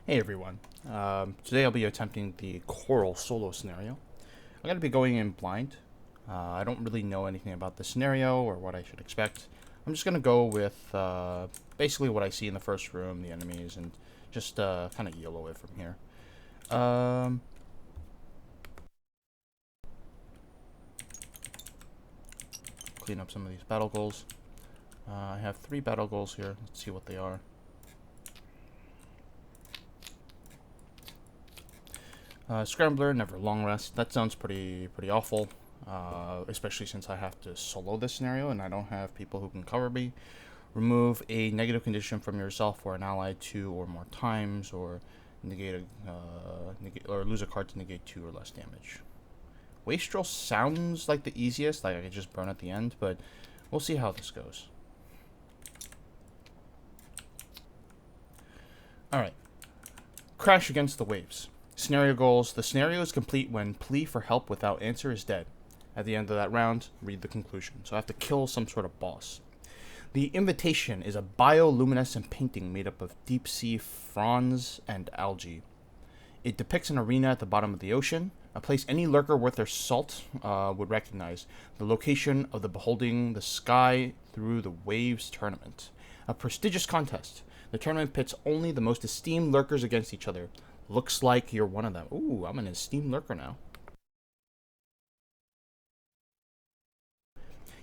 Hey everyone. Today I'll be attempting the Coral solo scenario. I'm going to be going in blind. I don't really know anything about the scenario or what I should expect. I'm just going to go with basically what I see in the first room, the enemies, and just kind of YOLO it from here. Clean up some of these battle goals. I have 3 battle goals here. Let's see what they are. Scrambler, never long rest. That sounds pretty awful, especially since I have to solo this scenario and I don't have people who can cover me. Remove a negative condition from yourself or an ally 2 or more times, or or lose a card to negate 2 or less damage. Wastrel sounds like the easiest, like I could just burn at the end, but we'll see how this goes. Alright. Crash against the waves. Scenario goals. The scenario is complete when plea for help without answer is dead. At the end of that round, read the conclusion. So I have to kill some sort of boss. The invitation is a bioluminescent painting made up of deep sea fronds and algae. It depicts an arena at the bottom of the ocean, a place any lurker worth their salt would recognize. The location of the Beholding the Sky Through the Waves tournament. A prestigious contest. The tournament pits only the most esteemed lurkers against each other. Looks like you're one of them. Ooh, I'm an esteemed lurker now.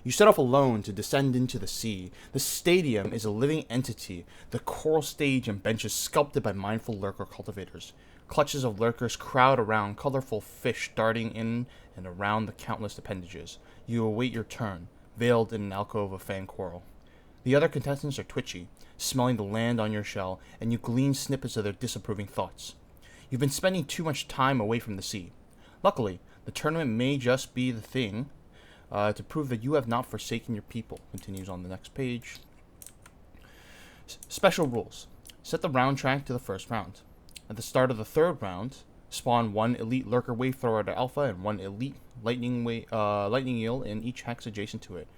You set off alone to descend into the sea. The stadium is a living entity, the coral stage and benches sculpted by mindful lurker cultivators. Clutches of lurkers crowd around colorful fish darting in and around the countless appendages. You await your turn, veiled in an alcove of fan coral. The other contestants are twitchy, smelling the land on your shell, and you glean snippets of their disapproving thoughts. You've been spending too much time away from the sea. Luckily, the tournament may just be the thing to prove that you have not forsaken your people. Continues on the next page. Special rules. Set the round track to the first round. At the start of the third round, spawn 1 elite lurker wave thrower to alpha and 1 elite lightning eel in each hex adjacent to it.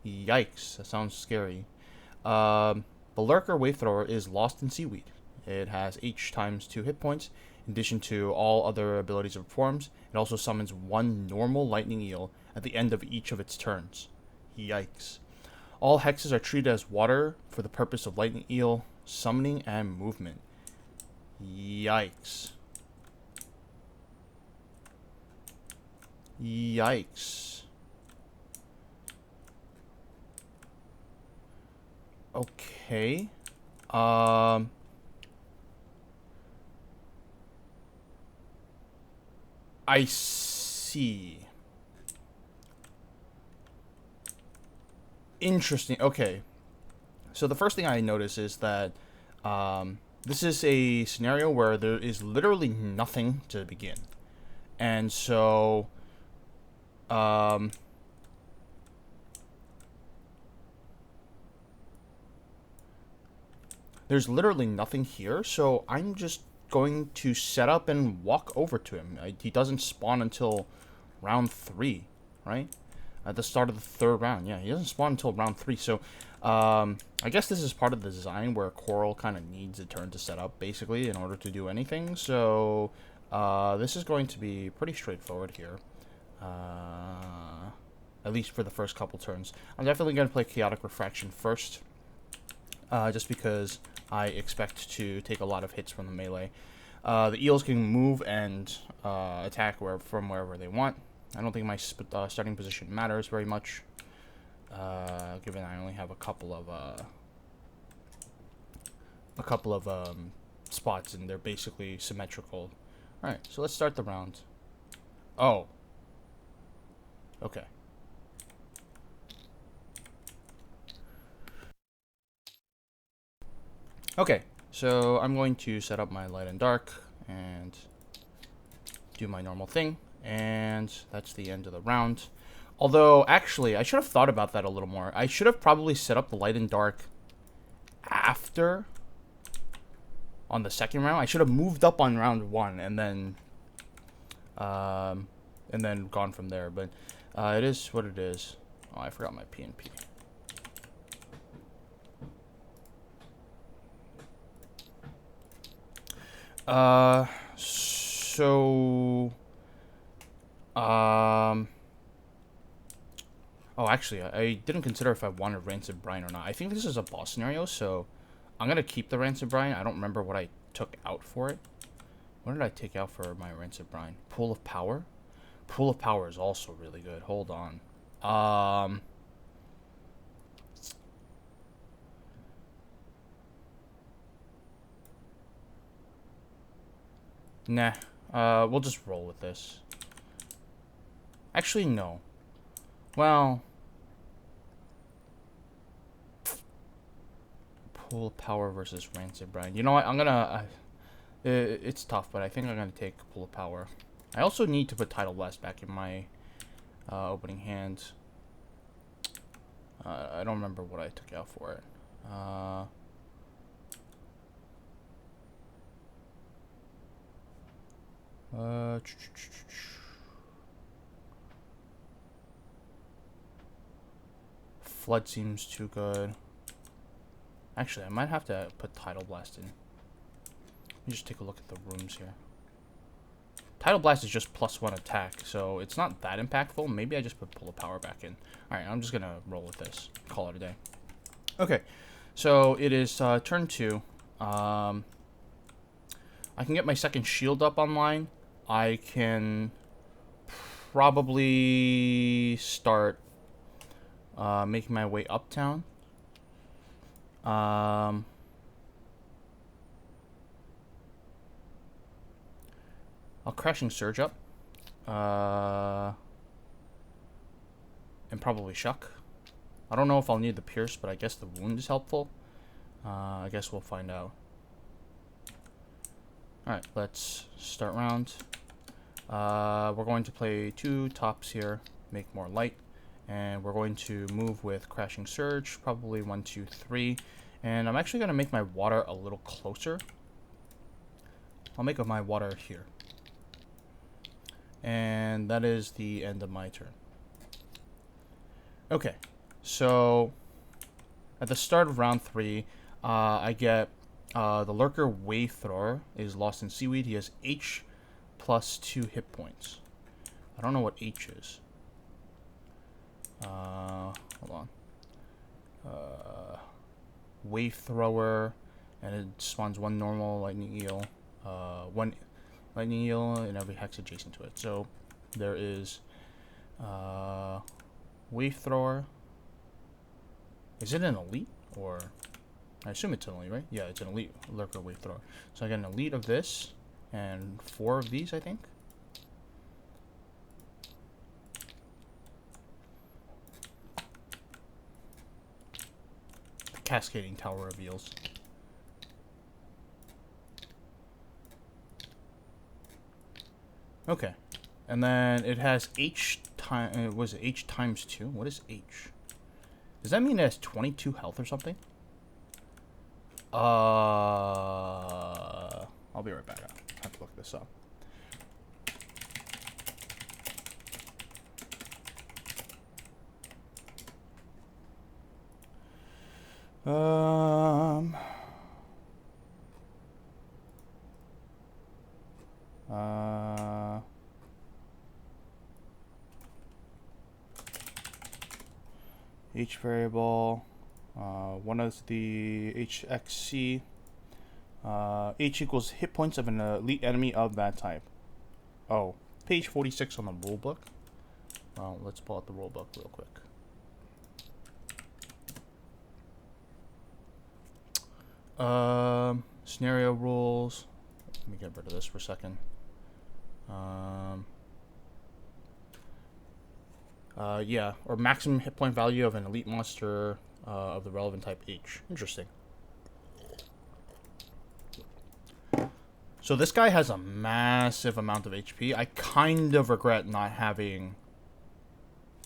Yikes, that sounds scary. The lurker wave thrower is lost in seaweed. It has H times 2 hit points. In addition to all other abilities it performs, it also summons 1 normal lightning eel at the end of each of its turns. Yikes. All hexes are treated as water for the purpose of lightning eel summoning and movement. Yikes. Yikes. Okay. I see. Interesting. Okay. So the first thing I notice is that this is a scenario where there is literally nothing to begin. And so there's literally nothing here, so I'm just going to set up and walk over to him. He doesn't spawn until round 3, right? At the start of the third round. Yeah, he doesn't spawn until round 3, so I guess this is part of the design where Coral kind of needs a turn to set up, basically, in order to do anything. So this is going to be pretty straightforward here. At least for the first couple turns. I'm definitely going to play Chaotic Refraction first, just because I expect to take a lot of hits from the melee. The eels can move and attack from wherever they want. I don't think my starting position matters very much, given I only have a couple of spots and they're basically symmetrical. All right, so let's start the round. Oh, okay. Okay, so I'm going to set up my light and dark and do my normal thing, and that's the end of the round. Although, actually, I should have thought about that a little more. I should have probably set up the light and dark after on the second round. I should have moved up on round 1 and then gone from there. But it is what it is. Oh, I forgot my PNP. So... Oh, actually, I didn't consider if I wanted Rancid Brine or not. I think this is a boss scenario, so I'm gonna keep the Rancid Brine. I don't remember what I took out for it. What did I take out for my Rancid Brine? Pool of Power? Pool of Power is also really good. Hold on. Nah. We'll just roll with this. Actually, no. Well... Pool of Power versus Rancid Brine. You know what? I'm gonna... it's tough, but I think I'm gonna take Pool of Power. I also need to put Tidal Blast back in my opening hand. I don't remember what I took out for it. Flood seems too good. Actually, I might have to put Tidal Blast in. Let me just take a look at the rooms here. Tidal Blast is just +1 attack, so it's not that impactful. Maybe I just put Pool of Power back in. Alright, I'm just gonna roll with this. Call it a day. Okay, so it is turn 2. I can get my second shield up online. I can probably start making my way uptown. I'll Crashing Surge up. And probably Shuck. I don't know if I'll need the Pierce, but I guess the Wound is helpful. I guess we'll find out. Alright, let's start round. We're going to play 2 tops here, make more light. And we're going to move with Crashing Surge, probably 1, 2, 3. And I'm actually going to make my water a little closer. I'll make my water here. And that is the end of my turn. Okay, so at the start of round 3, I get the Lurker Wave Thrower is Lost in Seaweed. He has H plus 2 hit points. I don't know what H is. Hold on. Wave Thrower, and it spawns 1 normal lightning eel, 1 lightning eel in every hex adjacent to it. So there is Wave Thrower. Is it an elite, or I assume it's an elite, right? Yeah, it's an elite Lurker Wave Thrower. So I get an elite of this and 4 of these, I think. The Cascading Tower reveals. Okay, and then it has H time. Was it H times 2? What is H? Does that mean it has 22 health or something? I'll be right back. I have to look this up. H variable, one of the HXC, H equals hit points of an elite enemy of that type. Oh, page 46 on the rulebook. Well, let's pull out the rulebook real quick. Scenario rules. Let me get rid of this for a second. Yeah, or maximum hit point value of an elite monster of the relevant type H. Interesting. So this guy has a massive amount of HP. I kind of regret not having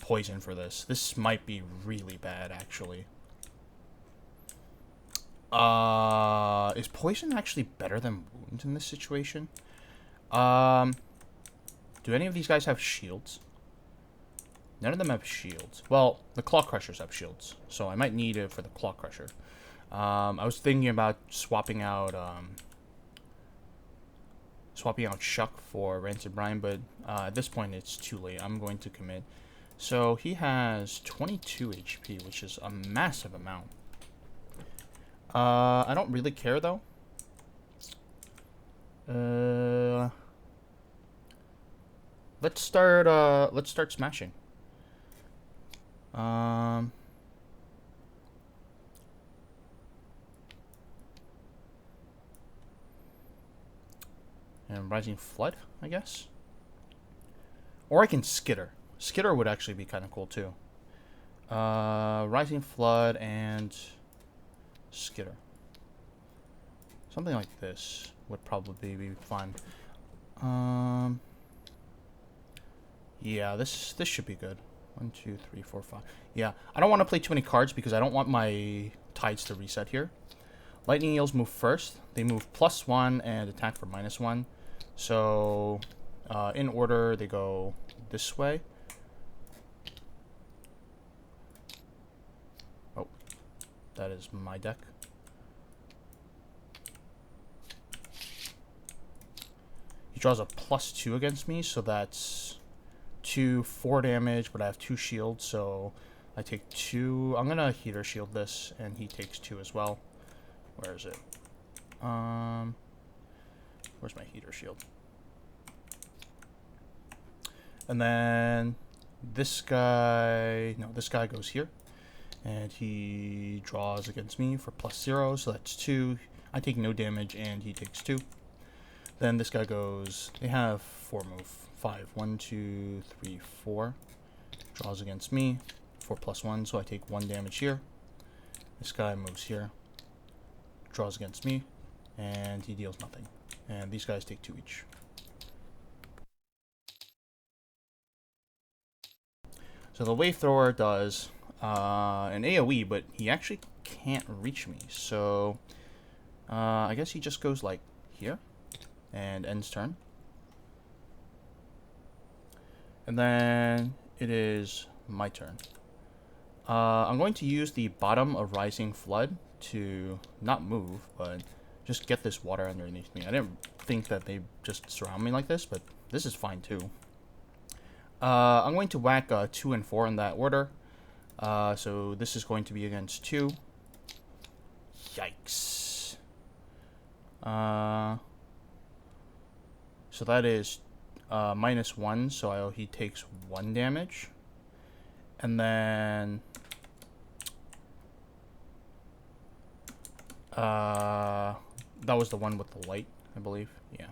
poison for this. This might be really bad, actually. Is poison actually better than wound in this situation? Do any of these guys have shields? None of them have shields. Well, the Claw Crushers have shields, so I might need it for the Claw Crusher. I was thinking about swapping out swapping out Shuck for Rancid Brine, but at this point it's too late. I'm going to commit. So he has 22 HP, which is a massive amount. I don't really care though. Let's start smashing. And Rising Flood, I guess. Or I can Skitter. Skitter would actually be kind of cool too. Rising Flood and Skitter. Something like this would probably be fun. Yeah, this should be good. 1, 2, 3, 4, 5. Yeah, I don't want to play too many cards because I don't want my tides to reset here. Lightning Eels move first. They move +1 and attack for -1. So, in order, they go this way. Oh, that is my deck. He draws a +2 against me, so that's 2, 4 damage, but I have 2 shields, so I take 2. I'm gonna Heater Shield this, and he takes 2 as well. Where is it? Where's my Heater Shield? And then this guy, no, this guy goes here, and he draws against me for +0, so that's 2. I take no damage, and he takes 2. Then this guy goes, they have 4 move. 5. 1, 2, 3, 4. Draws against me. 4 +1, so I take 1 damage here. This guy moves here. Draws against me. And he deals nothing. And these guys take 2 each. So the Wave Thrower does an AoE, but he actually can't reach me. So I guess he just goes like here and ends turn. And then it is my turn. I'm going to use the bottom of Rising Flood to not move, but just get this water underneath me. I didn't think that they just surround me like this, but this is fine too. I'm going to whack 2 and 4 in that order. So this is going to be against 2. Yikes. So that is -1, so he takes 1 damage. And then that was the one with the light, I believe. Yeah,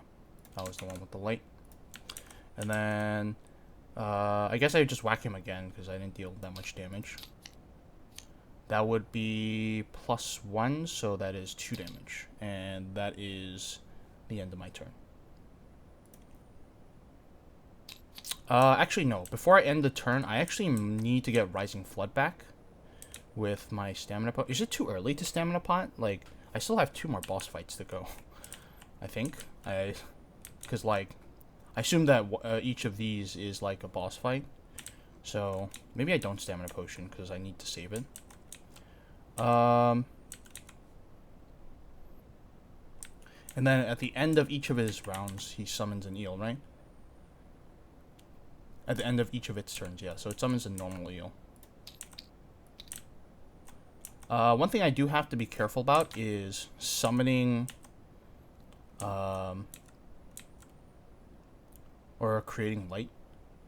that was the one with the light. And then I guess I would just whack him again because I didn't deal that much damage. That would be +1, so that is 2 damage. And that is the end of my turn. Actually, no. Before I end the turn, I actually need to get Rising Flood back with my Stamina Pot. Is it too early to Stamina Pot? Like, I still have 2 more boss fights to go, I think. Because, like, I assume that each of these is, like, a boss fight. So, maybe I don't Stamina Potion because I need to save it. And then at the end of each of his rounds, he summons an eel, right? At the end of each of its turns, yeah. So it summons a normal eel. One thing I do have to be careful about is summoning or creating light,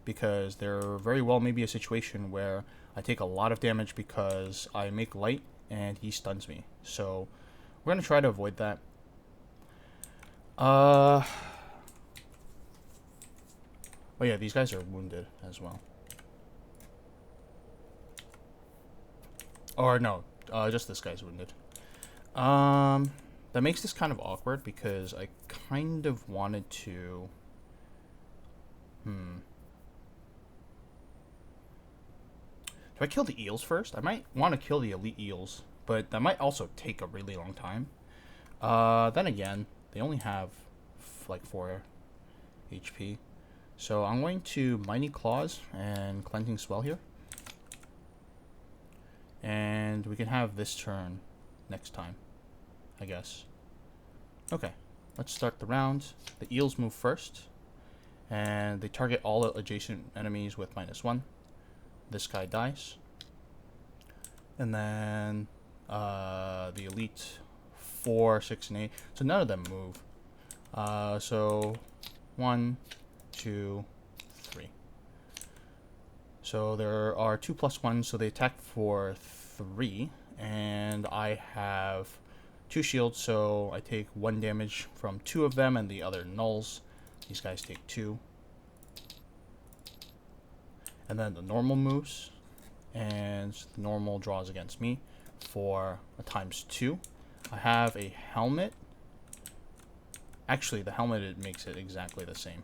because there very well may be a situation where I take a lot of damage because I make light and he stuns me. So we're going to try to avoid that. Oh yeah, these guys are wounded as well. Or no, just this guy's wounded. That makes this kind of awkward because I kind of wanted to... Do I kill the eels first? I might want to kill the elite eels, but that might also take a really long time. Then again, they only have like 4 HP. So I'm going to Mighty Claws and Cleansing Swell here. And we can have this turn next time, I guess. Okay. let's start the round. The eels move first, and they target all adjacent enemies with -1. This guy dies. And then the elite 4, 6, and 8. So none of them move. So 1, 2, 3. So there are 2 plus 1, so they attack for 3. And I have 2 shields, so I take 1 damage from 2 of them, and the other nulls. These guys take 2. And then the normal moves, and the normal draws against me for a ×2. I have a helmet. Actually, the helmet, it makes it exactly the same.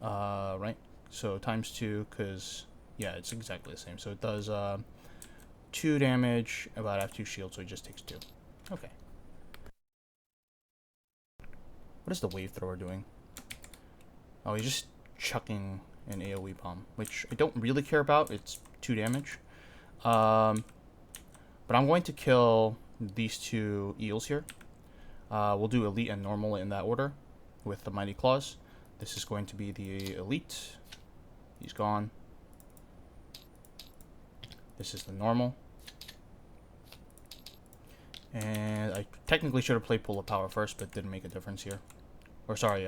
Right? So ×2, because, yeah, it's exactly the same. So it does 2 damage, but I have 2 shields, so it just takes 2. Okay. What is the wave thrower doing? Oh, he's just chucking an AoE bomb, which I don't really care about. It's 2 damage. But I'm going to kill these 2 eels here. We'll do elite and normal in that order with the mighty claws. This is going to be the elite. He's gone. This is the normal. And I technically should have played Pool of Power first, but didn't make a difference here. Or sorry,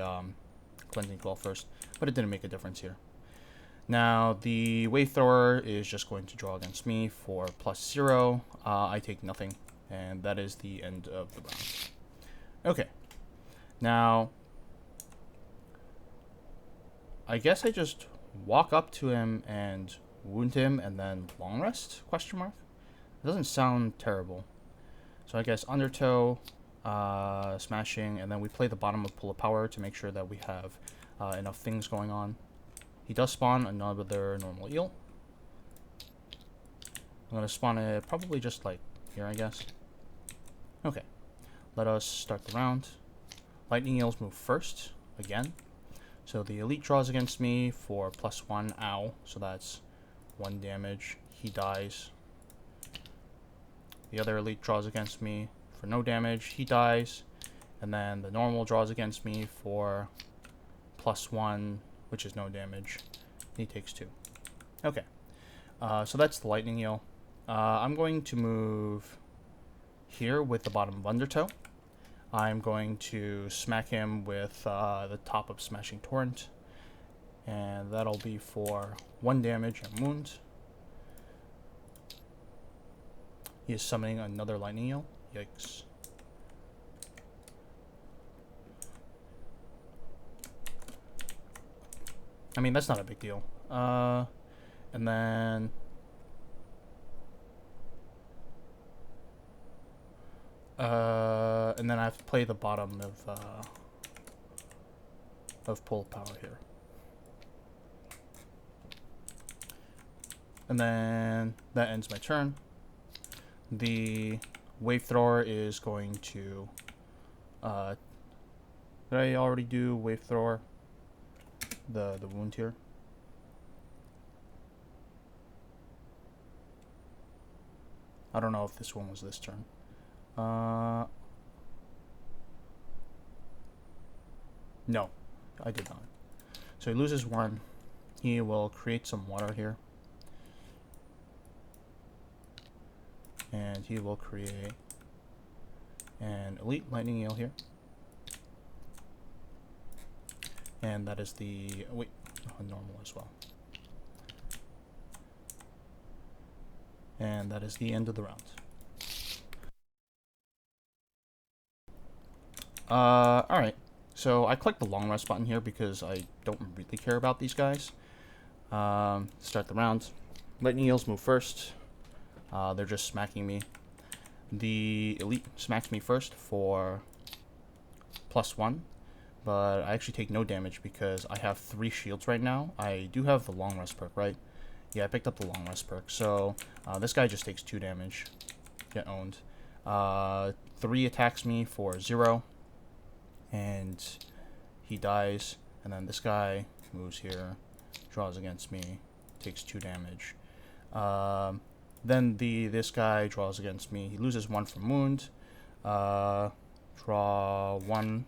Cleansing Claw first, but it didn't make a difference here. Now, the Wave Thrower is just going to draw against me for +0. I take nothing, and that is the end of the round. Okay. Now, I guess I just walk up to him and wound him and then long rest, question mark? It doesn't sound terrible. So I guess Undertow, smashing, and then we play the bottom of Pool of Power to make sure that we have enough things going on. He does spawn another normal eel. I'm going to spawn it probably just like here, I guess. Okay. Let us start the round. Lightning eels move first, again. So the elite draws against me for +1, ow. So that's 1 damage. He dies. The other elite draws against me for no damage. He dies. And then the normal draws against me for +1, which is no damage. He takes 2. Okay. So that's the lightning eel. I'm going to move here with the bottom of Undertow. I'm going to smack him with the top of Smashing Torrent. And that'll be for 1 damage and wound. He is summoning another lightning eel. Yikes. I mean, that's not a big deal. And then I have to play the bottom of Pool of Power here. And then that ends my turn. The Wave Thrower is going to did I already do Wave Thrower? The wound here. I don't know if this one was this turn. No, I did not. So he loses 1. He will create some water here. And he will create an elite lightning eel here. And that is the normal as well. And that is the end of the round. Alright. So I clicked the long rest button here because I don't really care about these guys. Start the round. Lightning eels move first. They're just smacking me. The elite smacks me first for +1. But I actually take no damage because I have 3 shields right now. I do have the long rest perk, right? Yeah, I picked up the long rest perk. So this guy just takes 2 damage. Get owned. 3 attacks me for 0. And he dies. And then this guy moves here, draws against me, takes 2 damage. Then this guy draws against me. He loses 1 from wound. Draw 1.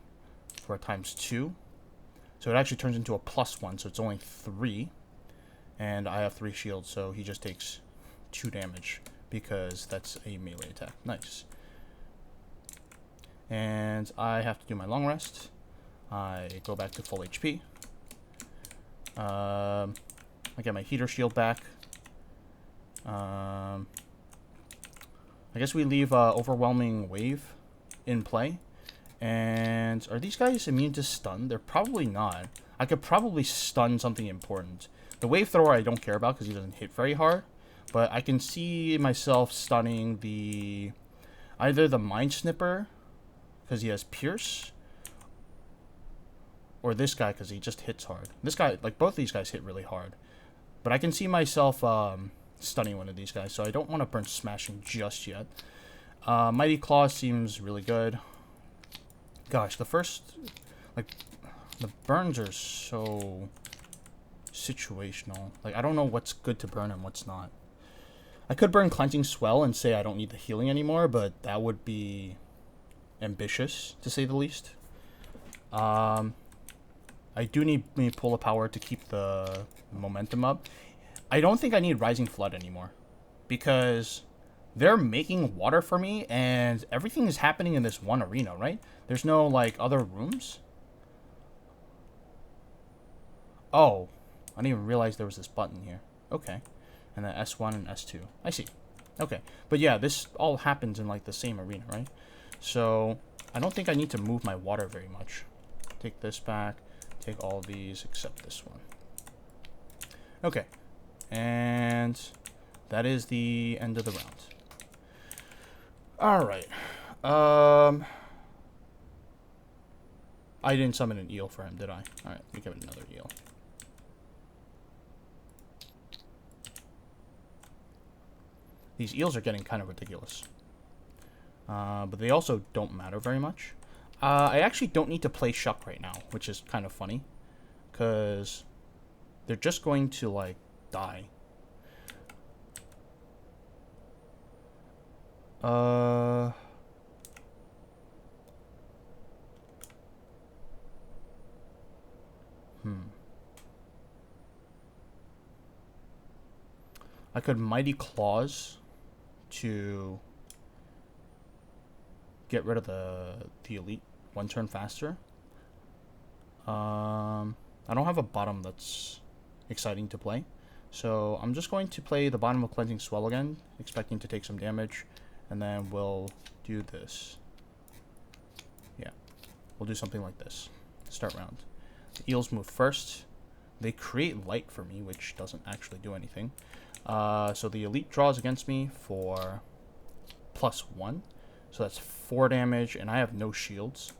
for a ×2. So it actually turns into a +1, so it's only 3. And I have 3 shields, so he just takes 2 damage because that's a melee attack. Nice. And I have to do my long rest. I go back to full HP. I get my heater shield back. I guess we leave Overwhelming Wave in play. And are these guys immune to stun? They're probably not. I could probably stun something important. The Wave Thrower I don't care about because he doesn't hit very hard. But I can see myself stunning either the Mind Snipper because he has Pierce, or this guy because he just hits hard. This guy, like both these guys hit really hard. But I can see myself stunning one of these guys, so I don't want to burn Smashing just yet. Mighty Claw seems really good. Gosh, the burns are so situational. Like, I don't know what's good to burn and what's not. I could burn Cleansing Swell and say I don't need the healing anymore, but that would be ambitious, to say the least. I do need Pull of Power to keep the momentum up. I don't think I need Rising Flood anymore, because they're making water for me, and everything is happening in this one arena, right? There's no, like, other rooms? Oh, I didn't even realize there was this button here. Okay. And then S1 and S2. I see. Okay. But yeah, this all happens in, like, the same arena, right? So, I don't think I need to move my water very much. Take this back. Take all these except this one. Okay. And that is the end of the round. Alright. I didn't summon an eel for him, did I? Alright, let me give it another eel. These eels are getting kind of ridiculous. But they also don't matter very much. I actually don't need to play Shuck right now, which is kind of funny. Because they're just going to, like, die. I could Mighty Claws to get rid of the elite one turn faster. I don't have a bottom that's exciting to play, so I'm just going to play the bottom of Cleansing Swell again, expecting to take some damage, and then we'll do this. Yeah, we'll do something like this. Start round. The eels move first. They create light for me, which doesn't actually do anything. So the elite draws against me for +1. So that's 4 damage, and I have no shields.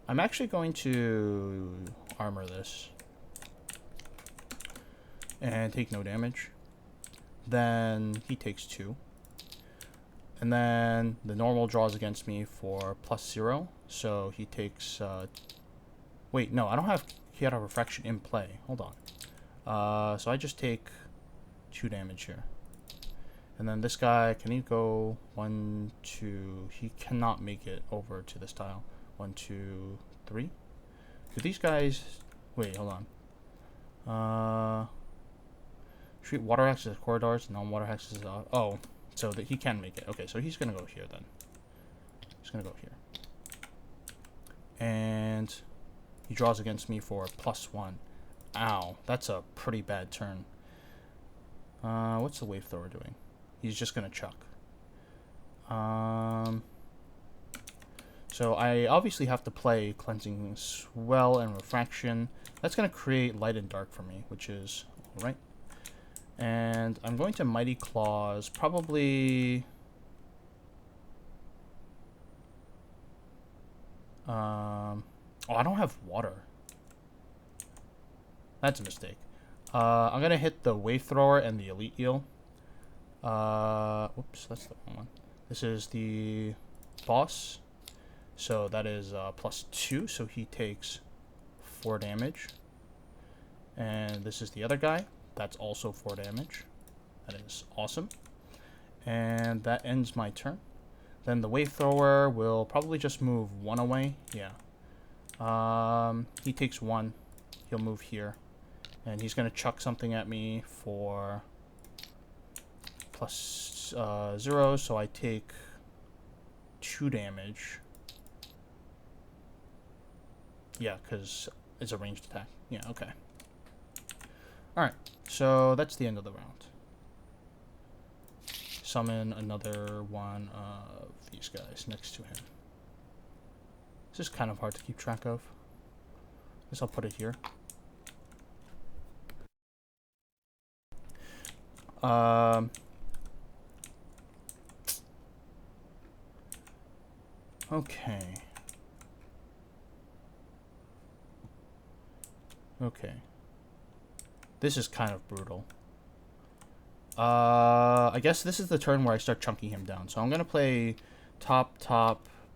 I'm actually going to armor this and take no damage. Then he takes 2. And then the normal draws against me for +0. So he takes... wait, no, I don't have... He had a refraction in play. Hold on. So I just take 2 damage here. And then this guy, can he go 1, 2? He cannot make it over to this tile. 1, 2, 3. Do these guys... Wait, hold on. Treat water hexes as corridors, non-water hexes as... oh, so that he can make it. Okay, so he's going to go here then. He's going to go here. And he draws against me for +1. Ow, that's a pretty bad turn. What's the Wave Thrower doing? He's just gonna chuck. So I obviously have to play Cleansing Swell and Refraction. That's gonna create light and dark for me, which is alright. And I'm going to Mighty Claws, probably... oh, I don't have water. That's a mistake. I'm gonna hit the Wave Thrower and the Elite Eel. Whoops, that's the wrong one. This is the boss. So that is +2, so he takes 4 damage. And this is the other guy. That's also 4 damage. That is awesome. And that ends my turn. Then the Wave Thrower will probably just move 1 away. Yeah. He takes 1. He'll move here. And he's going to chuck something at me for plus 0, so I take 2 damage. Yeah, because it's a ranged attack. Yeah, okay. Alright, so that's the end of the round. Summon another one of these guys next to him. This is kind of hard to keep track of. I guess I'll put it here. Okay. Okay. This is kind of brutal. I guess this is the turn where I start chunking him down. So I'm going to play top,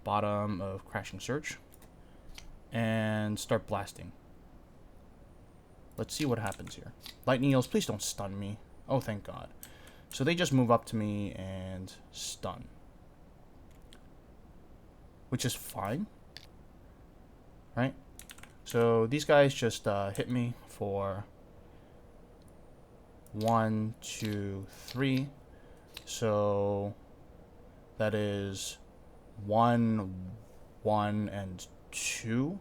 bottom of Crashing Surge. And start blasting. Let's see what happens here. Lightning Eels, please don't stun me. Oh, thank God. So they just move up to me and stun. Which is fine. Right? So these guys just hit me for 1, 2, 3. So that is 1, 1, and 2.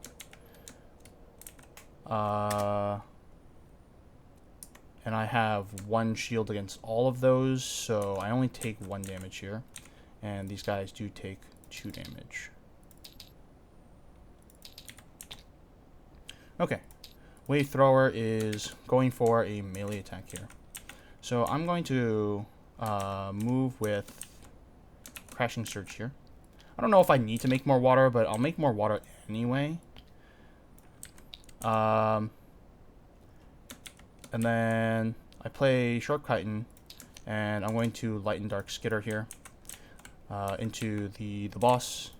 And I have 1 shield against all of those, so I only take 1 damage here. And these guys do take 2 damage. Okay. Wave Thrower is going for a melee attack here. So I'm going to move with Crashing Surge here. I don't know if I need to make more water, but I'll make more water anyway. And then I play Short Chitin, and I'm going to Light and Dark Skitter here into the boss.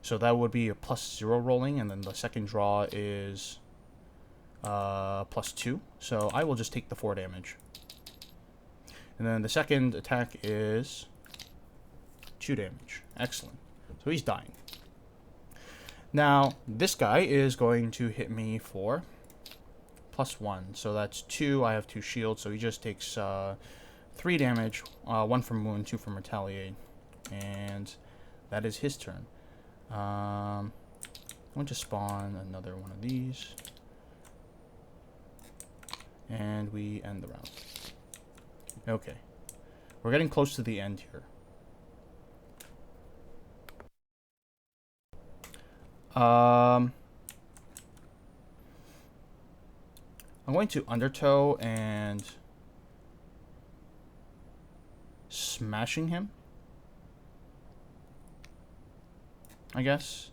So that would be a +0 rolling, and then the second draw is +2. So I will just take the 4 damage. And then the second attack is 2 damage. Excellent. So he's dying. Now, this guy is going to hit me for +1. So that's 2. I have 2 shields, so he just takes 3 damage. 1 from Wound, 2 from Retaliate. And that is his turn. I'm going to spawn another one of these. And we end the round. Okay. We're getting close to the end here. I'm going to Undertow and smashing him, I guess.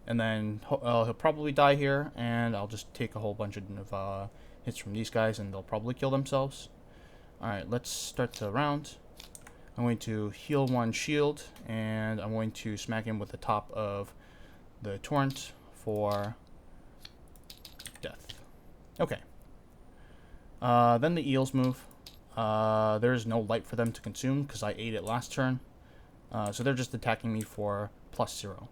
And then he'll probably die here, and I'll just take a whole bunch of hits from these guys, and they'll probably kill themselves. Alright, let's start the round. I'm going to heal 1 shield, and I'm going to smack him with the top of the Torrent for death. Okay. Then the eels move. There's no light for them to consume because I ate it last turn. So they're just attacking me for +0.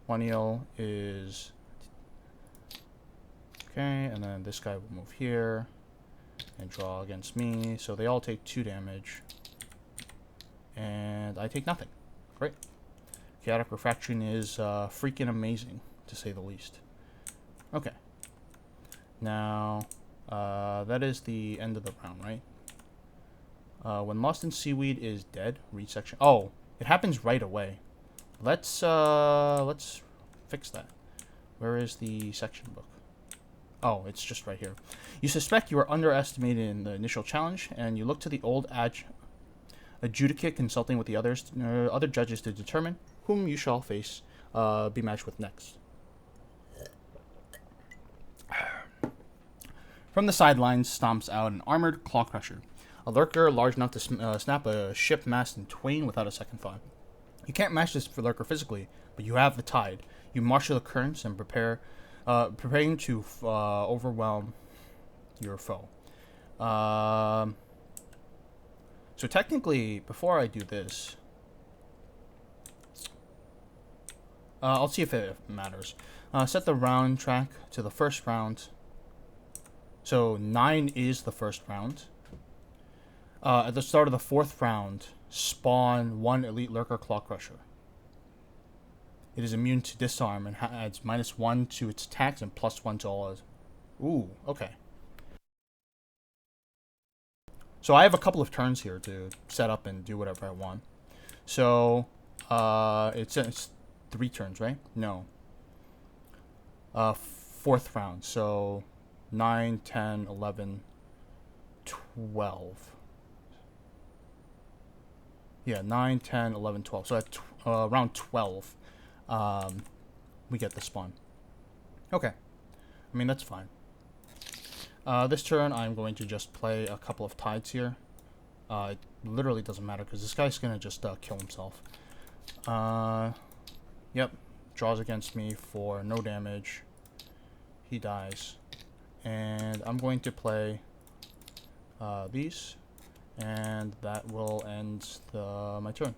1 eel is... Okay, and then this guy will move here and draw against me. So they all take 2 damage. And I take nothing. Great. Chaotic Refraction is freaking amazing, to say the least. Okay. Now, that is the end of the round, right? When Lost in Seaweed is dead, read section. Oh, it happens right away. Let's fix that. Where is the section book? Oh, it's just right here. You suspect you were underestimated in the initial challenge, and you look to the old adjudicate, consulting with the other judges to determine whom you shall face, be matched with next. From the sidelines stomps out an armored claw crusher, a lurker large enough to snap a ship mast in twain without a second thought. You can't match this for lurker physically, but you have the tide. You marshal the currents and preparing to overwhelm your foe. So technically, before I do this, I'll see if it matters. Set the round track to the first round. So 9 is the first round. At the start of the 4th round, spawn 1 Elite Lurker Claw Crusher. It is immune to disarm and adds -1 to its attacks and +1 to all. Ooh, okay. So I have a couple of turns here to set up and do whatever I want. So, it's 3 turns, right? No. 4th round. So, 9, 10, 11, 12. Yeah, 9, 10, 11, 12. So at round 12, we get the spawn. Okay. I mean, that's fine. This turn, I'm going to just play a couple of tides here. It literally doesn't matter because this guy's going to just kill himself. Yep. Draws against me for no damage. He dies. And I'm going to play these. And that will end my turn.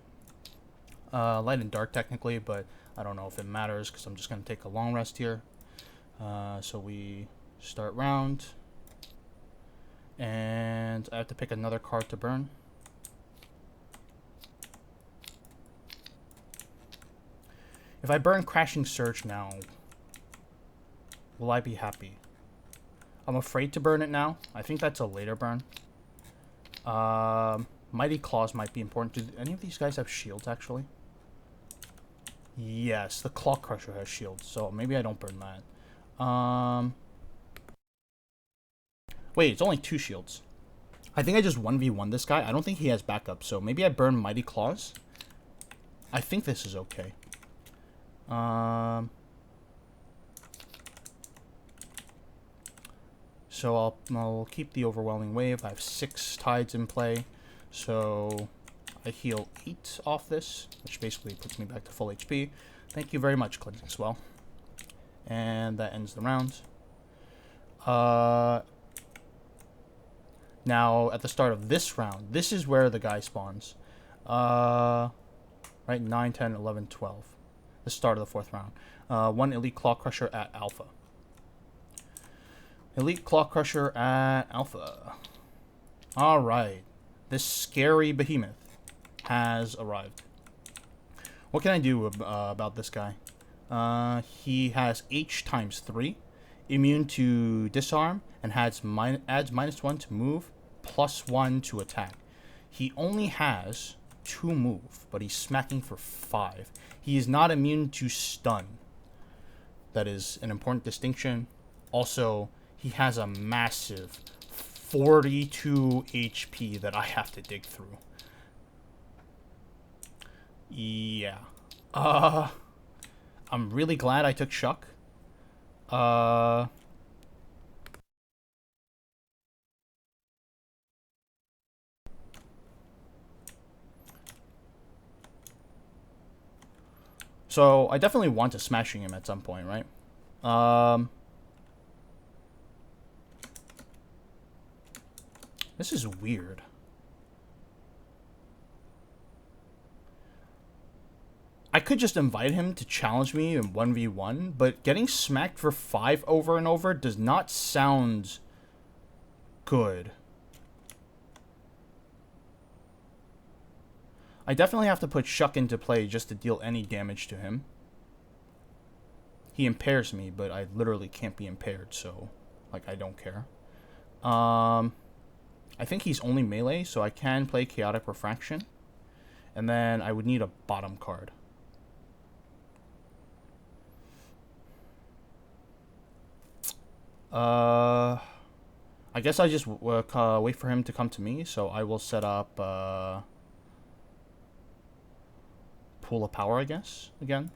Light and dark technically, but I don't know if it matters because I'm just going to take a long rest here. So we start round. And I have to pick another card to burn. If I burn Crashing Surge now, will I be happy? I'm afraid to burn it now. I think that's a later burn. Mighty Claws might be important. Do any of these guys have shields, actually? Yes, the Claw Crusher has shields, so maybe I don't burn that. Wait, it's only 2 shields. I think I just 1v1 this guy. I don't think he has backup, so maybe I burn Mighty Claws. I think this is okay. So I'll keep the Overwhelming Wave. I have 6 tides in play, so I heal 8 off this, which basically puts me back to full HP. Thank you very much, Cleansing Swell. And that ends the round. Now, at the start of this round, this is where the guy spawns. Right, 9, 10, 11, 12. The start of the 4th round. 1 Elite Claw Crusher at Alpha. Elite Claw Crusher at Alpha. Alright. This scary behemoth has arrived. What can I do about this guy? He has H times 3. Immune to disarm. And adds -1 to move. +1 to attack. He only has 2 move. But he's smacking for 5. He is not immune to stun. That is an important distinction. Also, he has a massive 42 HP that I have to dig through. Yeah. I'm really glad I took Shuck. So, I definitely want to smashing him at some point, right? This is weird. I could just invite him to challenge me in 1v1, but getting smacked for 5 over and over does not sound good. I definitely have to put Shuck into play just to deal any damage to him. He impairs me, but I literally can't be impaired, so, like, I don't care. I think he's only melee, so I can play Chaotic Refraction. And then I would need a bottom card. I guess I just wait for him to come to me, so I will set up Pool of Power, I guess, again.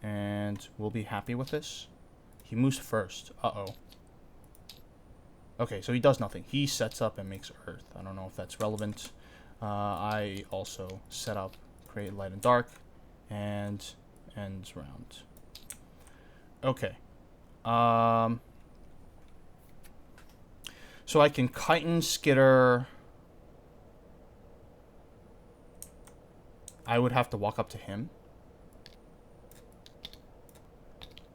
And we'll be happy with this. He moves first. Uh-oh. Okay, so he does nothing. He sets up and makes Earth. I don't know if that's relevant. I also set up Create Light and Dark, and ends round. Okay. So I can Chitin, Skitter. I would have to walk up to him.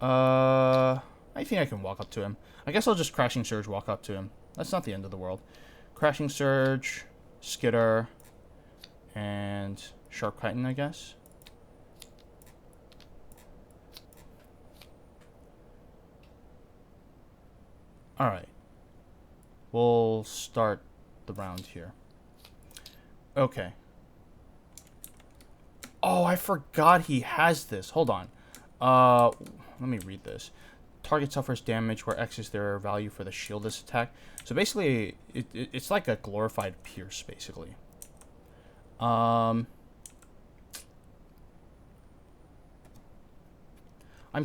I think I can walk up to him. I guess I'll just Crashing Surge walk up to him. That's not the end of the world. Crashing Surge, Skitter, and Sharp Chitin, I guess. Alright. We'll start the round here. Okay. Oh, I forgot he has this. Hold on. Let me read this. Target suffers damage where X is their value for the shieldless attack. So basically, it's like a glorified Pierce, basically. I'm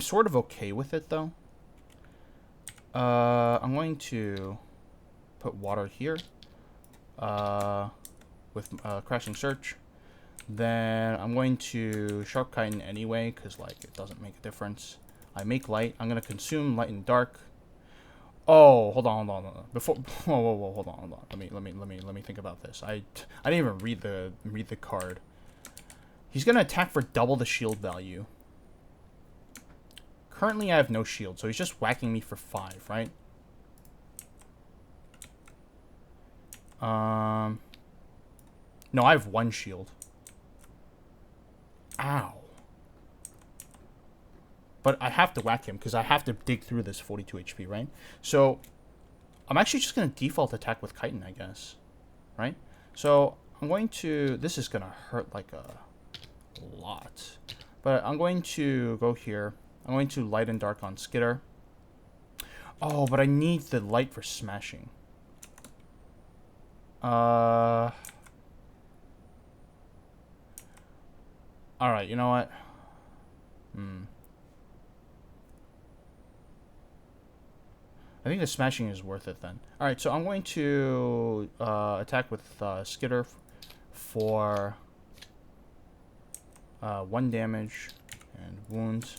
sort of okay with it, though. I'm going to put water here with Crashing Search. Then I'm going to Sharp Chitin anyway, because like it doesn't make a difference. I make light. I'm gonna consume light and dark. Oh, hold on. Before, whoa, hold on. Let me think about this. I didn't even read the card. He's gonna attack for double the shield value. Currently, I have no shield, so he's just whacking me for 5, right? No, I have 1 shield. Ow. But I have to whack him because I have to dig through this 42 HP, right? So I'm actually just going to default attack with Chitin, I guess. Right? So I'm going to... This is going to hurt like a lot. But I'm going to go here. I'm going to light and dark on Skitter. Oh, but I need the light for smashing. Alright, you know what? I think the smashing is worth it then. Alright, so I'm going to attack with Skitter for 1 damage and wounds.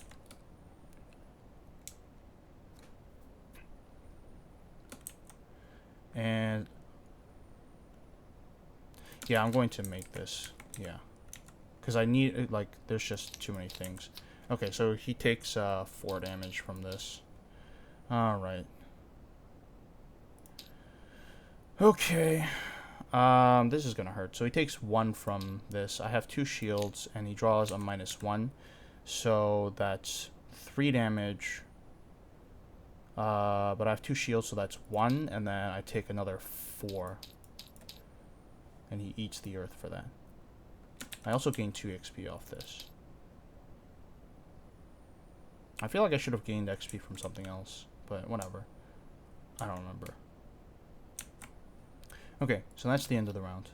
And yeah, I'm going to make this. Yeah. Because I need, like, there's just too many things. Okay, so he takes 4 damage from this. Alright. Okay. This is gonna hurt. So he takes 1 from this. I have 2 shields, and he draws a -1. So that's 3 damage. But I have 2 shields, so that's 1, and then I take another 4. And he eats the earth for that. I also gained 2 XP off this. I feel like I should have gained XP from something else, but whatever. I don't remember. Okay, so that's the end of the round.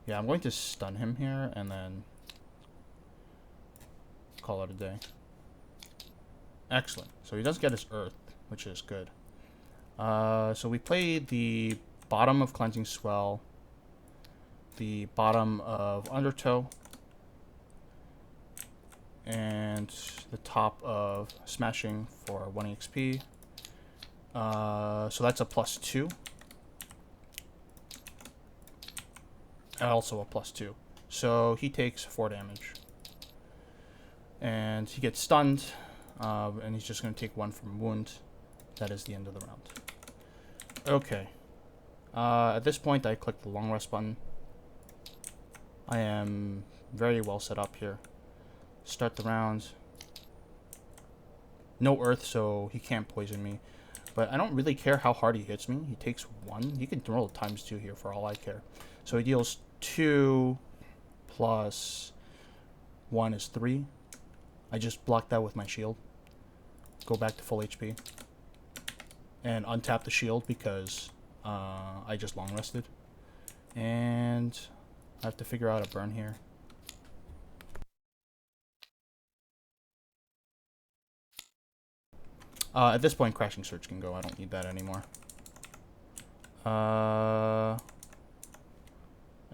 Yeah, I'm going to stun him here and then call it a day. Excellent. So he does get his earth, which is good. So we played the bottom of Cleansing Swell, the bottom of Undertow, and the top of Smashing for 1 XP. So that's a +2. And also a +2. So he takes 4 damage. And he gets stunned. And he's just going to take 1 from wound. That is the end of the round. Okay. At this point, I click the long rest button. I am very well set up here. Start the round. No earth, so he can't poison me. But I don't really care how hard he hits me. He takes 1. He can roll ×2 here for all I care. So he deals 2 plus 1 is 3. I just block that with my shield. Go back to full HP. And untap the shield because I just long rested. And I have to figure out a burn here. At this point, Crashing Surge can go. I don't need that anymore.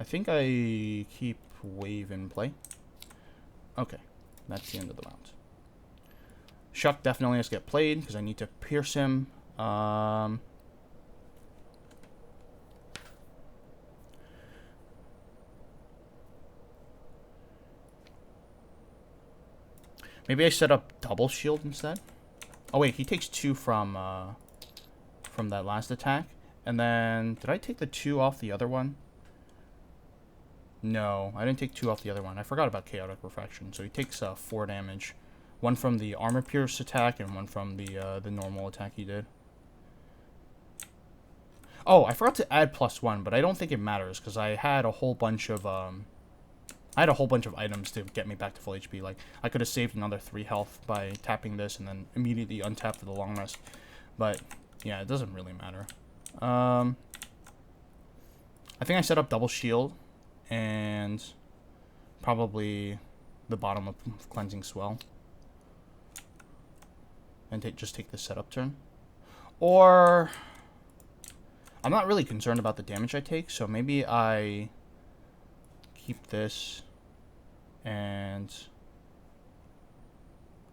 I think I keep Wave in play. Okay, that's the end of the round. Shuck definitely has to get played because I need to pierce him. Maybe I set up double shield instead. Oh wait, he takes 2 from that last attack. And then, did I take the 2 off the other one? No, I didn't take 2 off the other one. I forgot about Chaotic Refraction. So he takes 4 damage. 1 from the Armor Pierce attack and 1 from the normal attack he did. Oh, I forgot to add +1, but I don't think it matters because I had a whole bunch of items to get me back to full HP. Like, I could have saved another 3 health by tapping this and then immediately untap for the long rest. But, yeah, it doesn't really matter. I think I set up double shield and probably the bottom of Cleansing Swell. And just take the setup turn. Or, I'm not really concerned about the damage I take, so maybe I keep this and...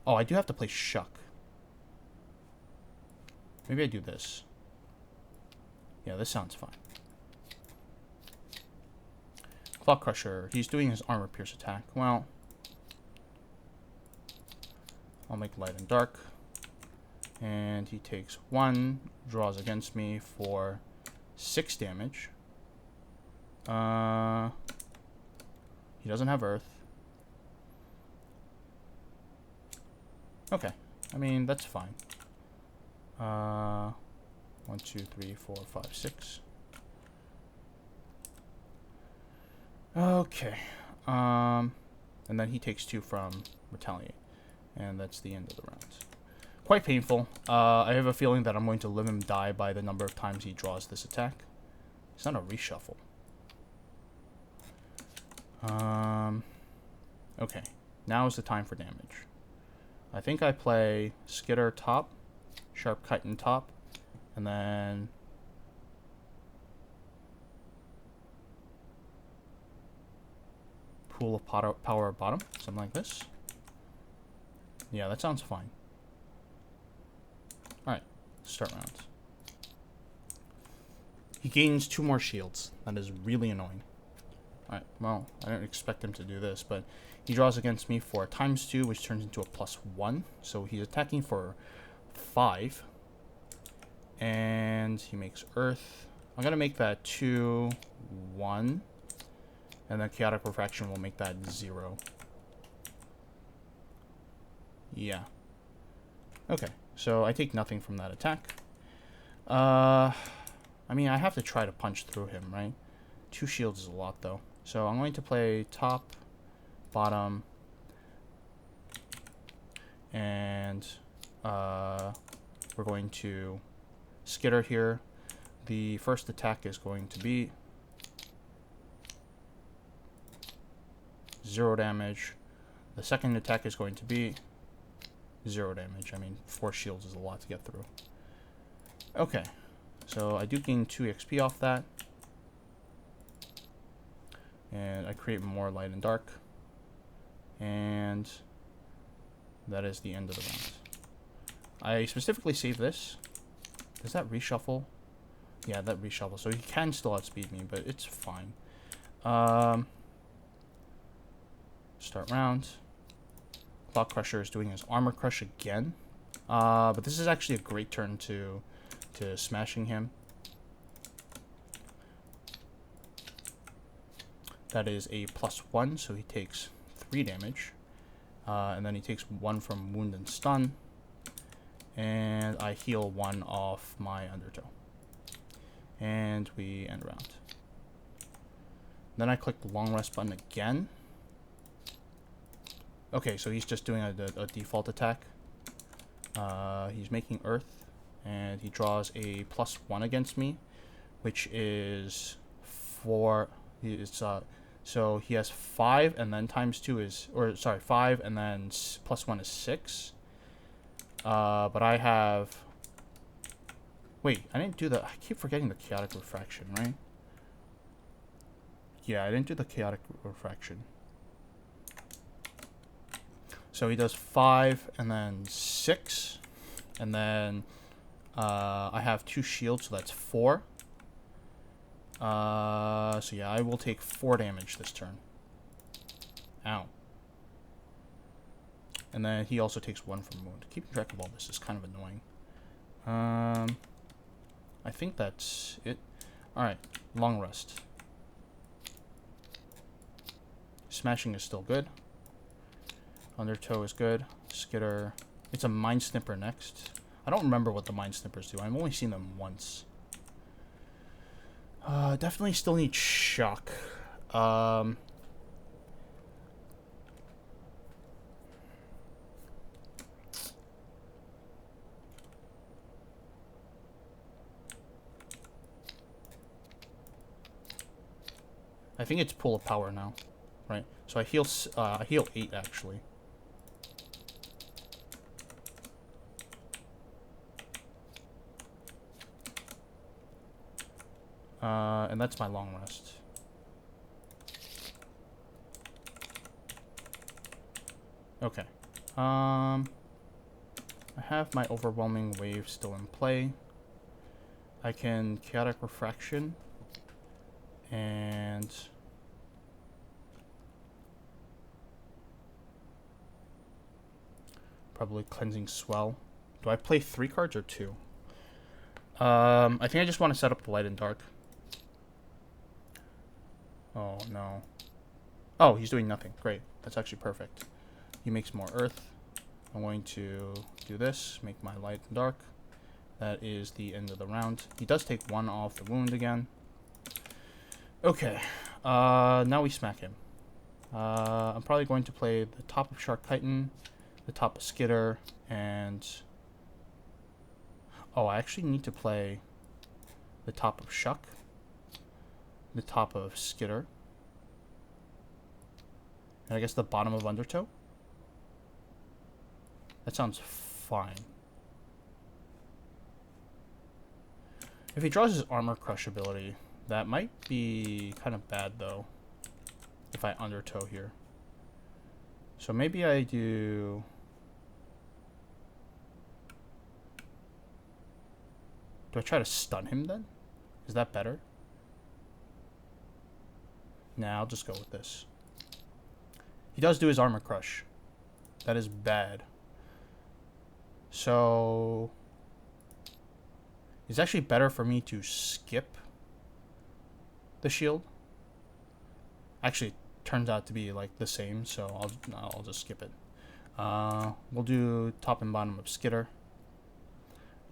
Oh, I do have to play Shuck. Maybe I do this. Yeah, this sounds fine. Claw Crusher. He's doing his Armor Pierce attack. Well, I'll make Light and Dark. And he takes 1, draws against me for 6 damage. He doesn't have Earth. Okay. I mean, that's fine. 1, 2, 3, 4, 5, 6. Okay. And then he takes 2 from Retaliate. And that's the end of the round. Quite painful. I have a feeling that I'm going to let him die by the number of times he draws this attack. It's not a reshuffle. Okay. Now is the time for damage. I think I play Skitter top, Sharp Chitin top, and then Pool of Power bottom, something like this. Yeah, that sounds fine. Alright, start round. He gains 2 more shields. That is really annoying. Alright, well, I didn't expect him to do this, but he draws against me for ×2, which turns into a +1. So he's attacking for 5. And he makes Earth. I'm going to make that 2, 1. And then Chaotic Refraction will make that 0. Yeah. Okay, so I take nothing from that attack. I mean, I have to try to punch through him, right? 2 shields is a lot, though. So I'm going to play top, bottom, and we're going to Skitter here. The first attack is going to be 0 damage. The second attack is going to be 0 damage. I mean, 4 shields is a lot to get through. Okay, so I do gain 2 XP off that. And I create more Light and Dark. And that is the end of the round. I specifically save this. Does that reshuffle? Yeah, that reshuffle. So he can still outspeed me, but it's fine. Start round. Claw Crusher is doing his Armor Crush again. But this is actually a great turn to smashing him. That is a +1, so he takes 3 damage. And then he takes 1 from Wound and Stun. And I heal 1 off my Undertow. And we end round. Then I click the Long Rest button again. Okay, so he's just doing a default attack. He's making Earth. And he draws a +1 against me. Which is 4... so he has 5 and then ×2 is, or sorry, 5 and then +1 is 6. But I have, wait, I didn't do the, I keep forgetting the Chaotic Refraction, right? Yeah, I didn't do the Chaotic Refraction. So he does 5 and then 6. And then I have 2 shields, so that's 4. So yeah, I will take 4 damage this turn. Ow. And then he also takes 1 from wound. Keeping track of all this is kind of annoying. I think that's it. Alright, long rest. Smashing is still good. Undertow is good. Skitter. It's a Mind Snipper next. I don't remember what the Mind Snippers do. I've only seen them once. Definitely still need Shock. I think it's Pool of Power now, right? So I heal 8 actually. And that's my long rest. Okay. I have my Overwhelming Wave still in play. I can Chaotic Refraction and probably Cleansing Swell. Do I play 3 cards or 2? I think I just want to set up the Light and Dark. Oh, no. Oh, he's doing nothing. Great. That's actually perfect. He makes more Earth. I'm going to do this, make my Light and Dark. That is the end of the round. He does take 1 off the wound again. Okay. Now we smack him. I'm probably going to play the top of Shark Titan, the top of Skitter, and... Oh, I actually need to play the top of Shuck, the top of Skitter, and I guess the bottom of Undertow. That sounds fine. If he draws his Armor Crush ability, that might be kind of bad, though, if I Undertow here. So maybe I do... Do I try to stun him, then? Is that better? Nah, I'll just go with this. He does do his Armor Crush. That is bad. So... It's actually better for me to skip the shield. Actually, it turns out to be like the same, so I'll just skip it. We'll do top and bottom of Skitter.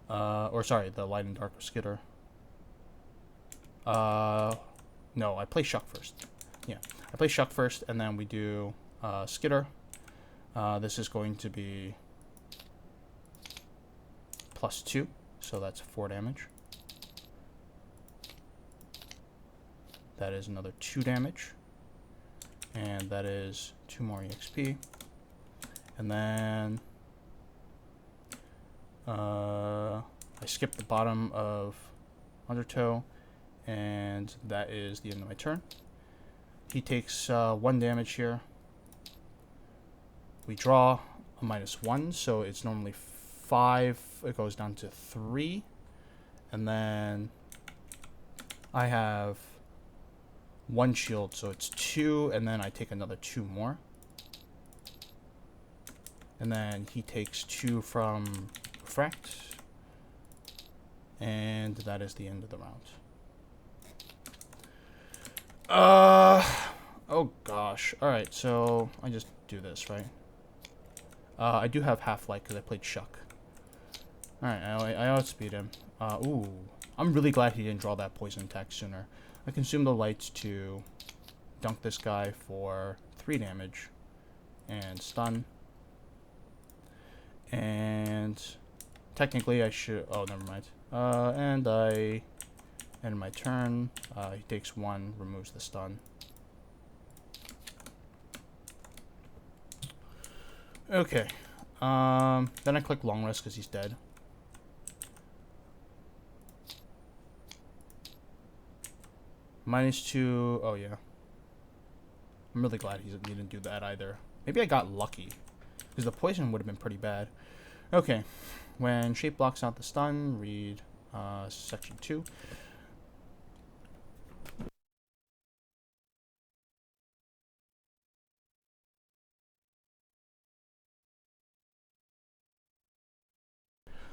Or sorry, the Light and Dark of Skitter. No, I play Shuck first. Yeah, I play Shuck first, and then we do Skitter. This is going to be +2, so that's 4 damage. That is another 2 damage. And that is 2 more EXP. And then I skip the bottom of Undertow, and that is the end of my turn. He takes 1 damage here. We draw a -1, so it's normally 5. It goes down to 3. And then I have 1 shield, so it's 2, and then I take another 2 more. And then he takes 2 from Refract. And that is the end of the round. Oh gosh. Alright, so I just do this, right? I do have Half-Light because I played Shuck. Alright, I outspeed him. Ooh. I'm really glad he didn't draw that poison attack sooner. I consume the lights to dunk this guy for 3 damage and stun. And technically I should... Oh, never mind. And I end my turn. He takes 1, removes the stun. Okay. Then I click long rest because he's dead. -2. Oh, yeah. I'm really glad he didn't do that either. Maybe I got lucky. Because the poison would have been pretty bad. Okay. When shape blocks out the stun, read section 2.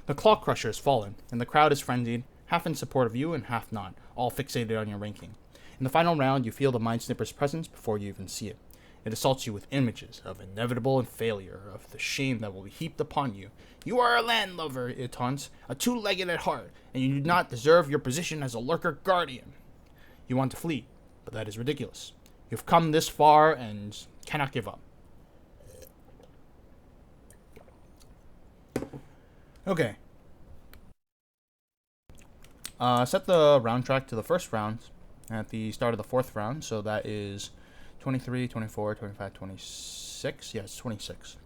The Claw Crusher has fallen, and the crowd is frenzied, half in support of you and half not, all fixated on your ranking. In the final round, you feel the Mind Snipper's presence before you even see it. It assaults you with images of inevitable and failure, of the shame that will be heaped upon you. You are a landlubber, it taunts, a two-legged at heart, and you do not deserve your position as a lurker guardian. You want to flee, but that is ridiculous. You've come this far and cannot give up. Okay. Set the round track to the first round at the start of the fourth round, so that is 23, 24, 25, 26. Yeah, it's 26.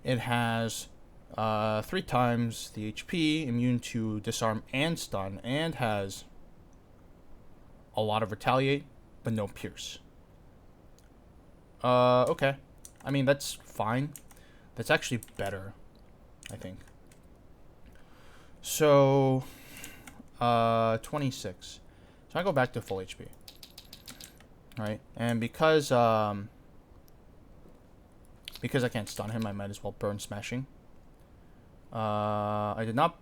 It has 3 times the HP, immune to disarm and stun, and has a lot of retaliate, but no pierce. Okay. I mean, that's fine. That's actually better, I think. So, 26. So I go back to full HP. Right? And because I can't stun him, I might as well burn smashing. I did not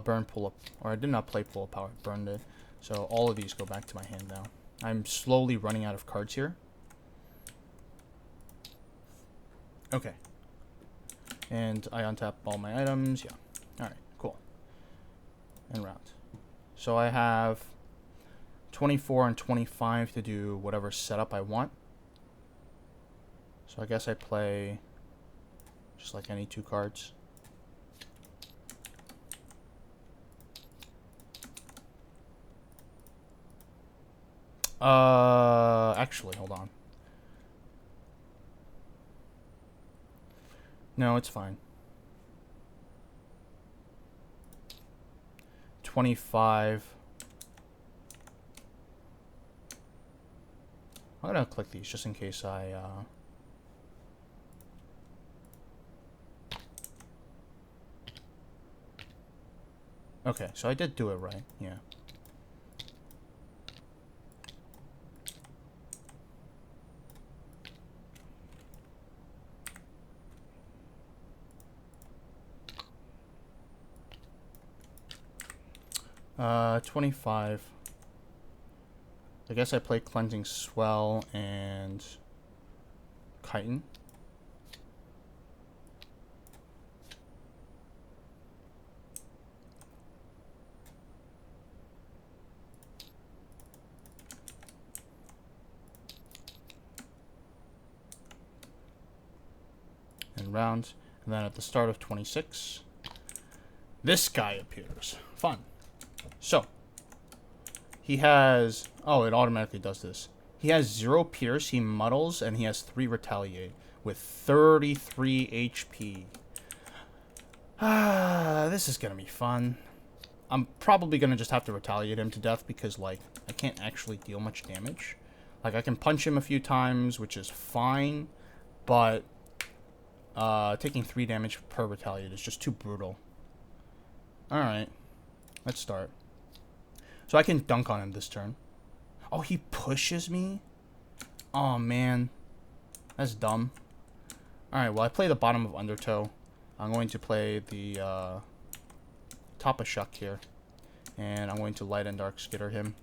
burn pull up, or I did not play pull up power. I burned it. So all of these go back to my hand now. I'm slowly running out of cards here. Okay. And I untap all my items. Yeah. Alright, cool. And round. So I have 24 and 25 to do whatever setup I want. So I guess I play just like any 2 cards. Actually, hold on. No, it's fine. 25. I'm gonna click these just in case I, Okay, so I did do it right, yeah. Uh, 25. I guess I play Cleansing Swell and Chitin. And round. And then at the start of 26, this guy appears. Fun. So, he has... Oh, it automatically does this. He has 0 pierce, he muddles, and he has 3 retaliate with 33 HP. This is gonna be fun. I'm probably gonna just have to retaliate him to death because, like, I can't actually deal much damage. Like, I can punch him a few times, which is fine, but taking 3 damage per retaliate is just too brutal. Alright, let's start. So I can dunk on him this turn. Oh, he pushes me? Oh, man. That's dumb. Alright, well, I play the bottom of Undertow. I'm going to play the top of Shuck here. And I'm going to Light and Dark Skitter him.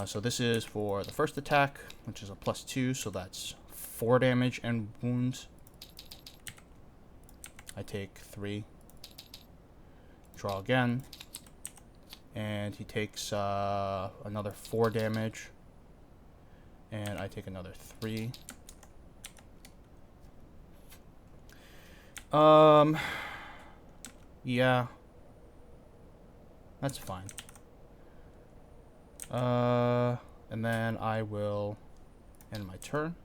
So this is for the first attack, which is a +2, so that's 4 damage and wounds. I take 3. Draw again. And he takes another 4 damage. And I take another 3. Yeah. That's fine. And then I will end my turn.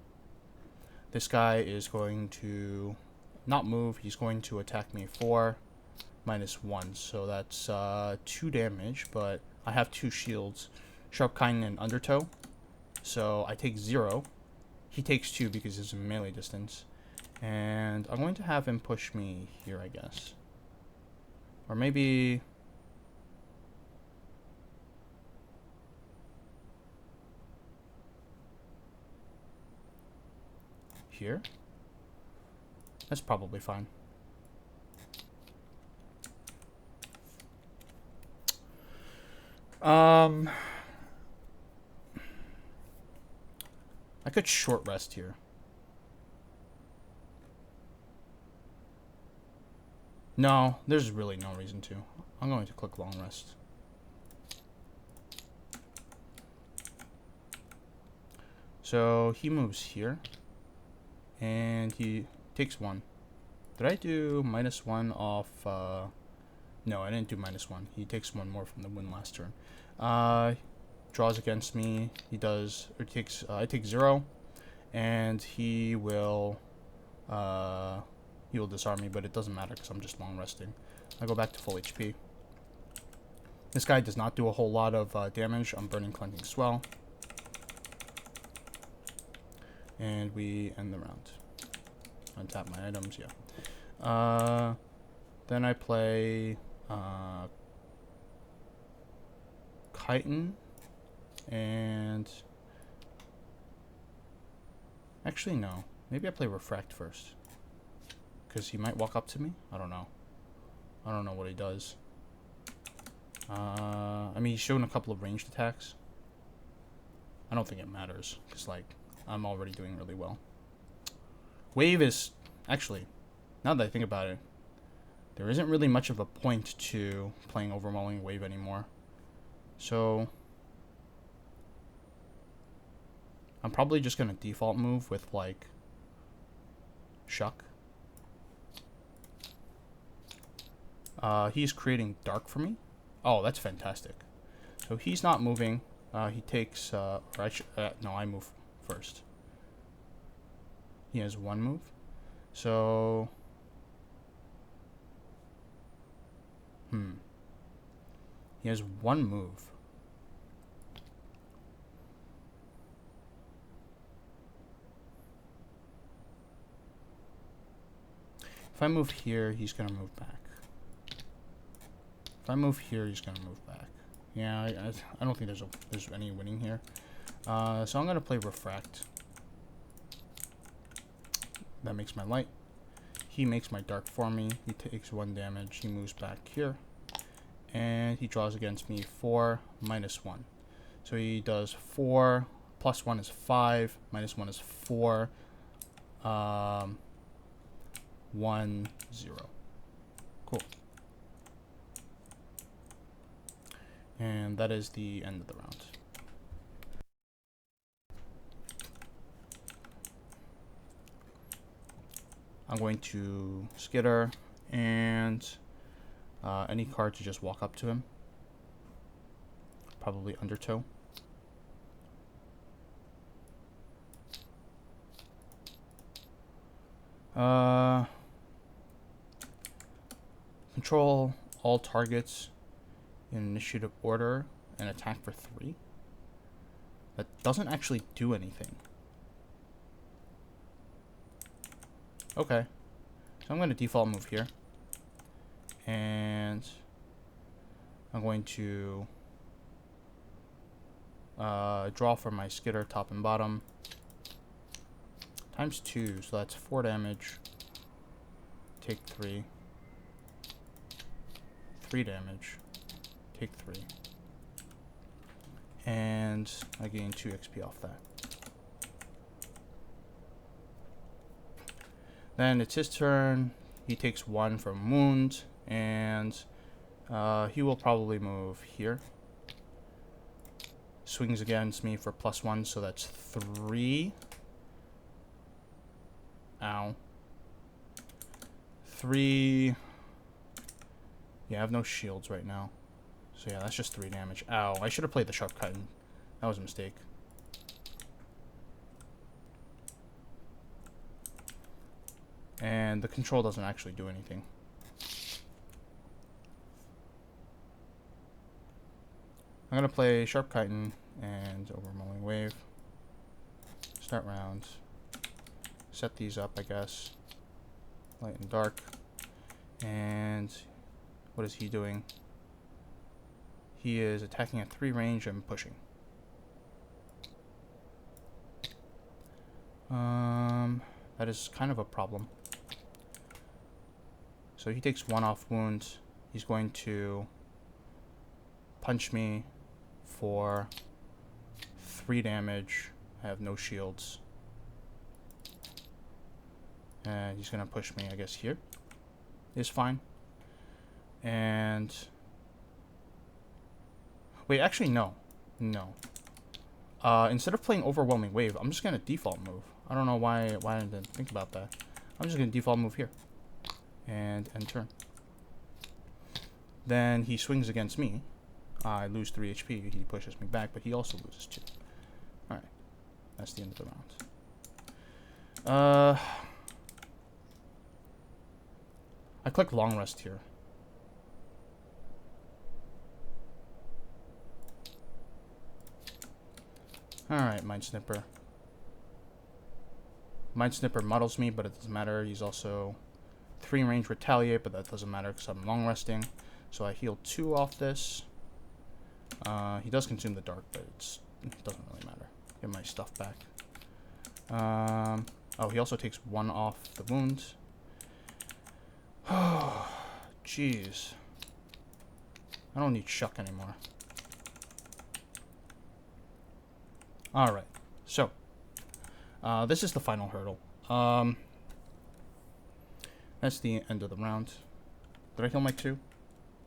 This guy is going to not move. He's going to attack me for -1. So that's 2 damage, but I have 2 shields. Sharp Chitin and Undertow. So I take 0. He takes 2 because it's a melee distance. And I'm going to have him push me here, I guess. Or maybe... here? That's probably fine. I could short rest here. No, there's really no reason to. I'm going to click long rest. So he moves here. And he takes 1. Did I do -1 off... no, I didn't do -1. He takes 1 more from the win last turn. Draws against me. He does... or takes... I take 0. And he will disarm me, but it doesn't matter because I'm just long resting. I go back to full HP. This guy does not do a whole lot of damage. I'm burning Cleansing Swell. And we end the round. Untap my items, yeah. Then I play Chitin. And... actually, no. Maybe I play Refract first. Because he might walk up to me? I don't know. I don't know what he does. I mean, he's showing a couple of ranged attacks. I don't think it matters. Because, like, I'm already doing really well. Wave is... actually, now that I think about it, there isn't really much of a point to playing Overwhelming Wave anymore. So... I'm probably just going to default move with, like, Shuck. He's creating Dark for me. Oh, that's fantastic. So he's not moving. He takes... or I should... no, I move first. He has 1 move. So... He has 1 move. If I move here, he's going to move back. If I move here, he's going to move back. Yeah, I don't think there's any winning here. So I'm going to play Refract. That makes my light. He makes my dark for me. He takes 1 damage. He moves back here. And he draws against me 4, -1. So he does 4, +1 is 5, -1 is 4. 1, 0. Cool. And that is the end of the round. I'm going to Skitter and any card to just walk up to him. Probably Undertow. Control all targets in initiative order and attack for 3. That doesn't actually do anything. Okay. So I'm going to default move here. And I'm going to draw for my Skitter top and bottom. Times 2, so that's 4 damage. Take 3. 3 damage. Take 3. And I gain 2 XP off that. Then it's his turn. He takes 1 from wound, and he will probably move here. Swings against me for +1, so that's 3. Ow. 3. Yeah, I have no shields right now. So yeah, that's just 3 damage. Ow, I should have played the Sharp Chitin. That was a mistake. And the control doesn't actually do anything. I'm going to play Sharp Chitin and Overwhelming Wave. Start round. Set these up, I guess. light and dark. And what is he doing? He is attacking at 3 range and pushing. That is kind of a problem. So he takes 1 off wound. He's going to punch me for 3 damage. I have no shields. And he's going to push me, I guess, here. Is fine. And... wait, actually, no. No. Instead of playing Overwhelming Wave, I'm just going to default move. I don't know why I didn't think about that. I'm just going to default move here. And end turn. Then he swings against me. I lose 3 HP. He pushes me back, but he also loses 2. Alright. That's the end of the round. I click long rest here. Alright, Mind Snipper. Mind Snipper muddles me, but it doesn't matter. He's also 3 range retaliate, but that doesn't matter because I'm long resting. So I heal 2 off this. He does consume the dark, but it doesn't really matter. Get my stuff back. Oh, he also takes 1 off the wound. Oh, jeez. I don't need Shuck anymore. Alright, so. This is the final hurdle. That's the end of the round. Did I kill my 2?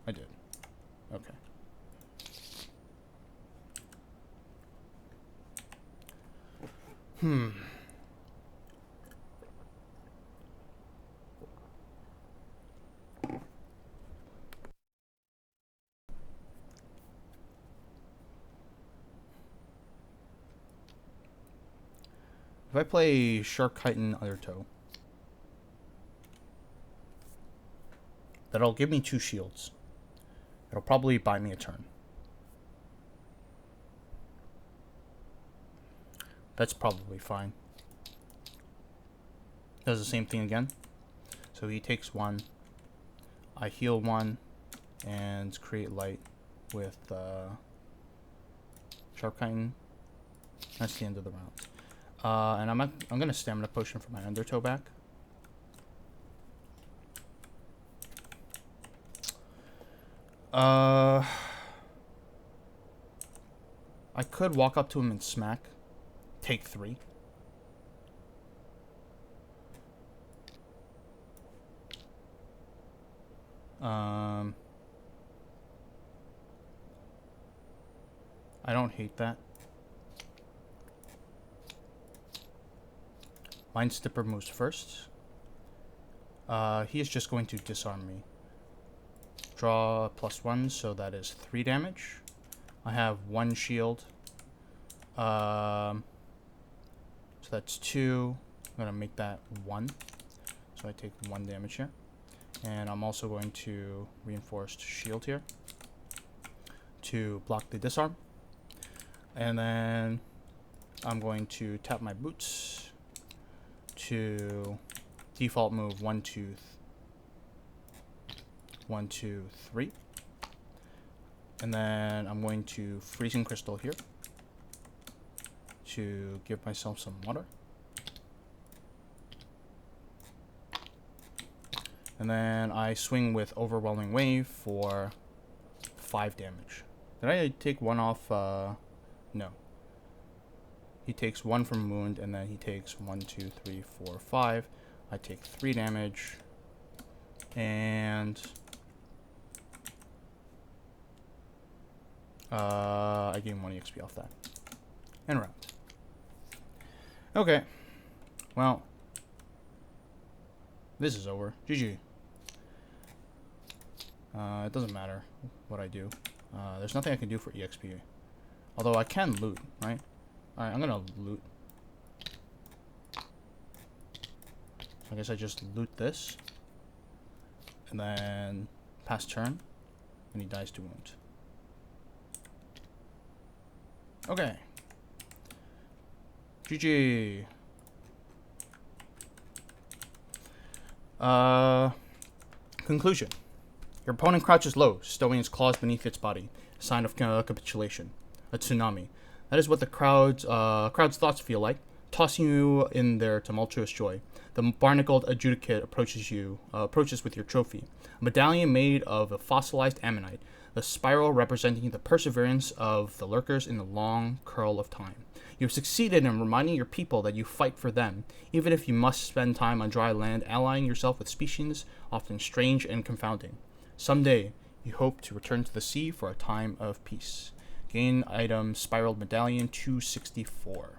I did. Okay. If I play Shark Titan Undertow, that'll give me 2 shields. It'll probably buy me a turn. That's probably fine. Does the same thing again. So he takes 1. I heal 1 and create light with Shark Titan. That's the end of the round. And I'm gonna stamina potion for my Undertow back. I could walk up to him and smack. Take 3. I don't hate that. Mind Snipper moves first. He is just going to disarm me. Draw +1, so that is 3 damage. I have 1 shield. So that's 2. I'm going to make that 1. So I take 1 damage here. And I'm also going to reinforced shield here to block the disarm. And then I'm going to tap my boots to default move 1, 2, 3. And then I'm going to Freezing Crystal here to give myself some water. And then I swing with Overwhelming Wave for 5 damage. Did I take 1 off? No. He takes 1 from wound, and then he takes 1, 2, 3, 4, 5. I take 3 damage. And I gain 1 EXP off that. And round. Okay. Well, this is over. GG. It doesn't matter what I do. There's nothing I can do for EXP. Although I can loot, right? Alright, I'm gonna loot. I guess I just loot this. And then pass turn. And he dies to wound. Okay. GG. Uh, Conclusion. Your opponent crouches low, stowing his claws beneath its body, a sign of capitulation. A tsunami. That is what the crowd's thoughts feel like, tossing you in their tumultuous joy. The barnacled adjudicate approaches with your trophy, a medallion made of a fossilized ammonite, the spiral representing the perseverance of the lurkers in the long curl of time. You have succeeded in reminding your people that you fight for them, even if you must spend time on dry land allying yourself with species often strange and confounding. Someday, you hope to return to the sea for a time of peace. Gain item Spiraled Medallion 264.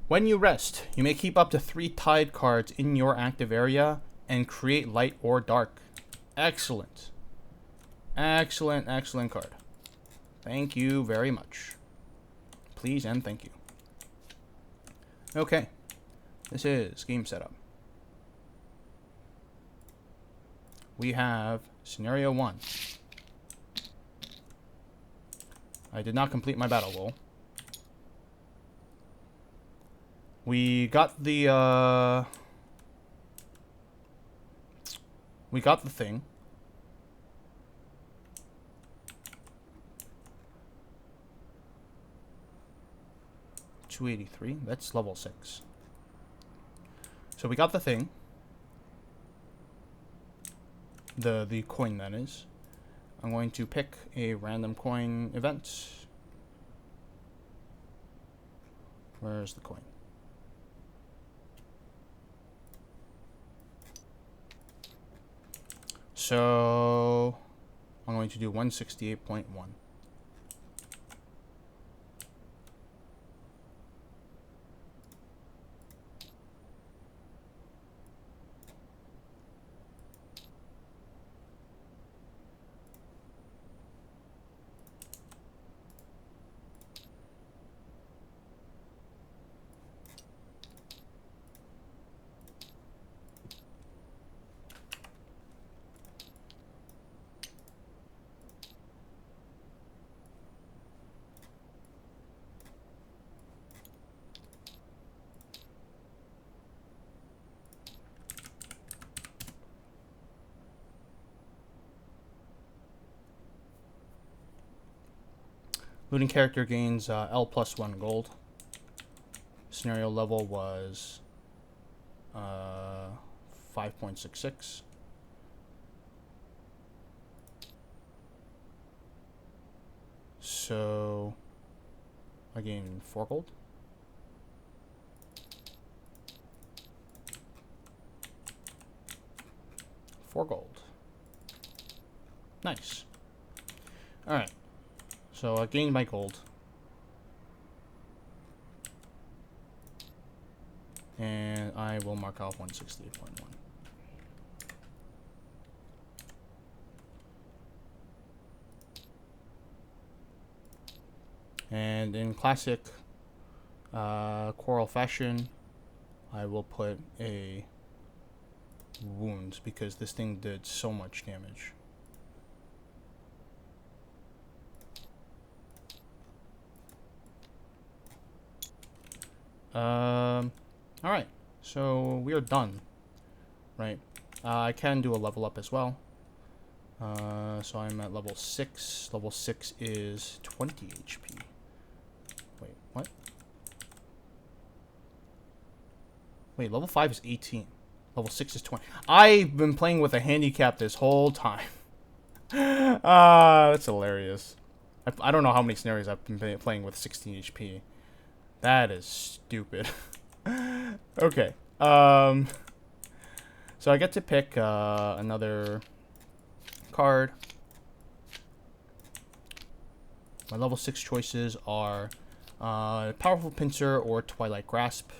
When you rest, you may keep up to 3 tide cards in your active area and create light or dark. Excellent. Excellent, excellent card. Thank you very much. Please and thank you. Okay. This is game setup. We have scenario 1. I did not complete my battle goal. We got the thing. $283. That's level 6. So we got the thing. The coin, that is. I'm going to pick a random coin event. Where's the coin? So I'm going to do 168.1. Looting character gains L+1 gold. Scenario level was 5.66. So I gain 4 gold. Nice. Alright. So I gained my gold. And I will mark off 168.1. And in classic Quarrel fashion, I will put a wound because this thing did so much damage. Alright, so we are done, right? I can do a level up as well. So I'm at level 6. Level 6 is 20 HP. Wait, what? Wait, level 5 is 18. Level 6 is 20. I've been playing with a handicap this whole time. That's hilarious. I don't know how many scenarios I've been playing with 16 HP. That is stupid. Okay. So I get to pick another card. My level 6 choices are Powerful Pincer or Twilight Grasp.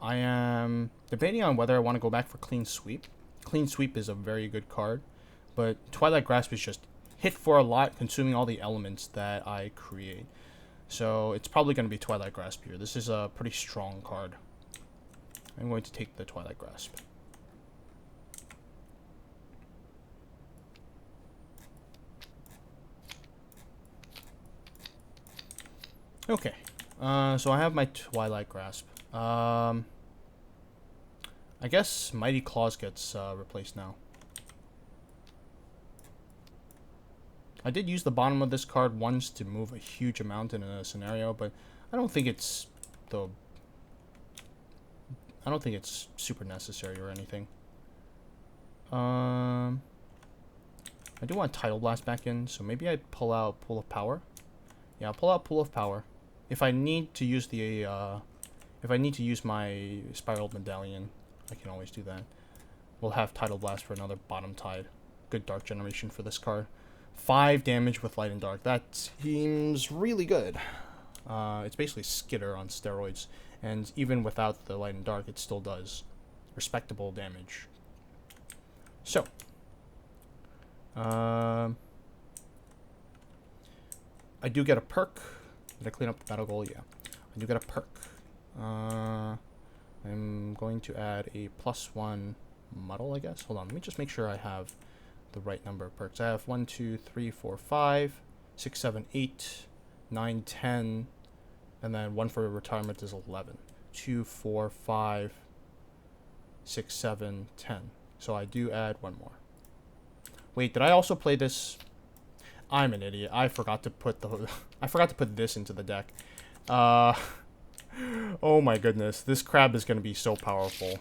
I am debating on whether I want to go back for Clean Sweep. Clean Sweep is a very good card, but Twilight Grasp is just hit for a lot, consuming all the elements that I create. So it's probably going to be Twilight Grasp here. This is a pretty strong card. I'm going to take the Twilight Grasp. Okay, so I have my Twilight Grasp. I guess Mighty Claws gets replaced now. I did use the bottom of this card once to move a huge amount in a scenario, but I don't think it's super necessary or anything. I do want Tidal Blast back in, so maybe I'd pull out Pool of Power. Yeah, I'll pull out Pool of Power. If I need to use my Spiraled Medallion, I can always do that. We'll have Tidal Blast for another Bottom Tide. Good Dark Generation for this card. 5 damage with Light and Dark. That seems really good. It's basically Skitter on steroids. And even without the Light and Dark, it still does respectable damage. So, I do get a perk. Did I clean up the battle goal? Yeah. I do get a perk. I'm going to add a +1 muddle, I guess. Hold on, let me just make sure I have the right number of perks. I have 1, 2, 3, 4, 5, 6, 7, 8, 9, 10, and then 1 for retirement is 11. 2, 4, 5, 6, 7, 10. So I do add 1 more. Wait, did I also play this? I'm an idiot. I forgot to put this into the deck. Oh my goodness. This crab is going to be so powerful.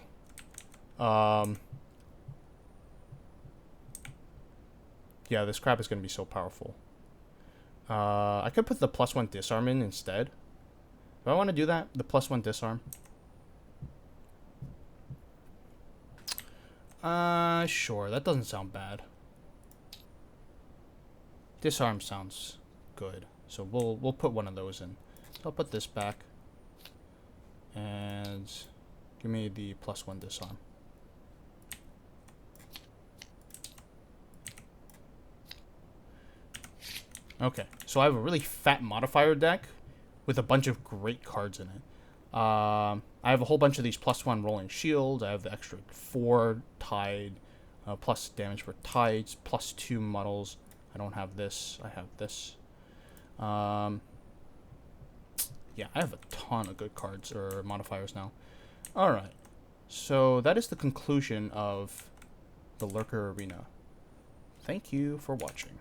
Yeah, this crab is going to be so powerful. I could put the +1 disarm in instead. Do I want to do that? The +1 disarm? Sure. That doesn't sound bad. Disarm sounds good. So we'll put one of those in. So I'll put this back. And give me the +1 disarm. Okay, so I have a really fat modifier deck with a bunch of great cards in it. I have a whole bunch of these +1 rolling shields. I have the extra 4 tide, plus damage for tides, +2 muddles. I don't have this. I have this. Yeah, I have a ton of good cards or modifiers now. Alright, so that is the conclusion of the Lurker Arena. Thank you for watching.